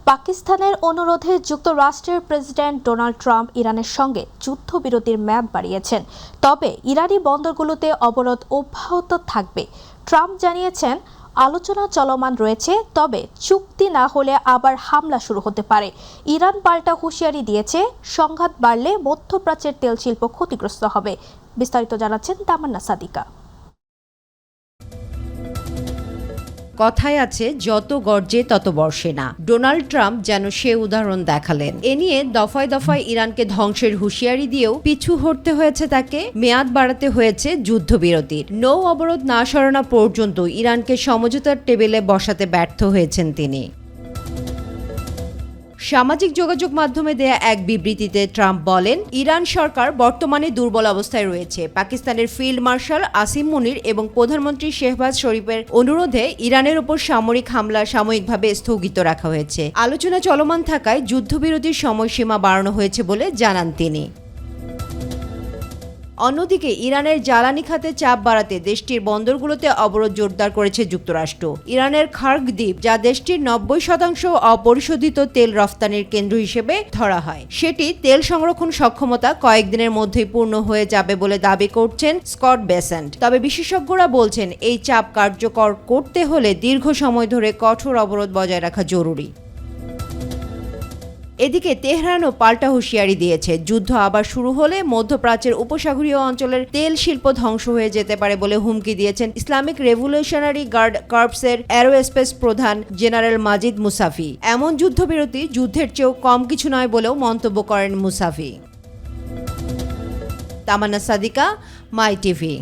পাকিস্তানের অনুরোধে যুক্তরাষ্ট্রের প্রেসিডেন্ট ডোনাল্ড ট্রাম্প ইরানের সঙ্গে যুদ্ধবিরতির মেয়াদ বাড়িয়েছেন। তবে ইরানি বন্দরগুলোতে অবরোধ অব্যাহত থাকবে। ট্রাম্প জানিয়েছেন, আলোচনা চলমান রয়েছে, তবে চুক্তি না হলে আবার হামলা শুরু হতে পারে। ইরান পাল্টা হুঁশিয়ারি দিয়েছে, সংঘাত বাড়লে মধ্যপ্রাচ্যের তেল শিল্প ক্ষতিগ্রস্ত হবে। বিস্তারিত জানাচ্ছেন তামান্না সাদিকা। কথায় আছে, যত গর্জে তত বর্ষে না। ডোনাল্ড ট্রাম্প যেন সে উদাহরণ দেখালেন। এ নিয়ে দফায় দফায় ইরানকে ধ্বংসের হুঁশিয়ারি দিয়েও পিছু হটতে হয়েছে তাকে, মেয়াদ বাড়াতে হয়েছে যুদ্ধবিরতির। নৌ অবরোধ না সরানো পর্যন্ত ইরানকে সমঝোতার টেবিলে বসাতে ব্যর্থ হয়েছেন তিনি। সামাজিক যোগাযোগ মাধ্যমে দেয়া এক বিবৃতিতে ট্রাম্প বলেন, ইরান সরকার বর্তমানে দুর্বল অবস্থায় রয়েছে। পাকিস্তানের ফিল্ড মার্শাল আসিম মুনির এবং প্রধানমন্ত্রী শেহবাজ শরীফের অনুরোধে ইরানের ওপর সামরিক হামলা সাময়িকভাবে স্থগিত রাখা হয়েছে। আলোচনা চলমান থাকায় যুদ্ধবিরতির সময়সীমা বাড়ানো হয়েছে বলে জানান তিনি। অন্যদিকে ইরানের জ্বালানি খাতে চাপ বাড়াতে দেশটির বন্দরগুলোতে অবরোধ জোরদার করেছে যুক্তরাষ্ট্র। ইরানের খার্গ দ্বীপ, যা দেশটির 90% অপরিশোধিত তেল রফতানির কেন্দ্র হিসেবে ধরা হয়, সেটি তেল সংরক্ষণ সক্ষমতা কয়েকদিনের মধ্যেই পূর্ণ হয়ে যাবে বলে দাবি করছেন স্কট বেসেন্ট। তবে বিশেষজ্ঞরা বলছেন, এই চাপ কার্যকর করতে হলে দীর্ঘ সময় ধরে কঠোর অবরোধ বজায় রাখা জরুরি। এদিকে তেহরানও পাল্টা হুঁশিয়ারি দিয়েছে, যুদ্ধ আবার শুরু হলে মধ্যপ্রাচ্যের উপসাগরীয় অঞ্চলের তেল শিল্প ধ্বংস হয়ে যেতে পারে বলে হুমকি দিয়েছেন ইসলামিক রেভলিউশনারি গার্ড কর্পসের অ্যারোস্পেস প্রধান জেনারেল মাজিদ মুসাফি। এমন যুদ্ধবিরতি যুদ্ধের চেয়েও কম কিছু নয় বলেও মন্তব্য করেন মুসাফি। তামান্না সাদিকা, মাই টিভি।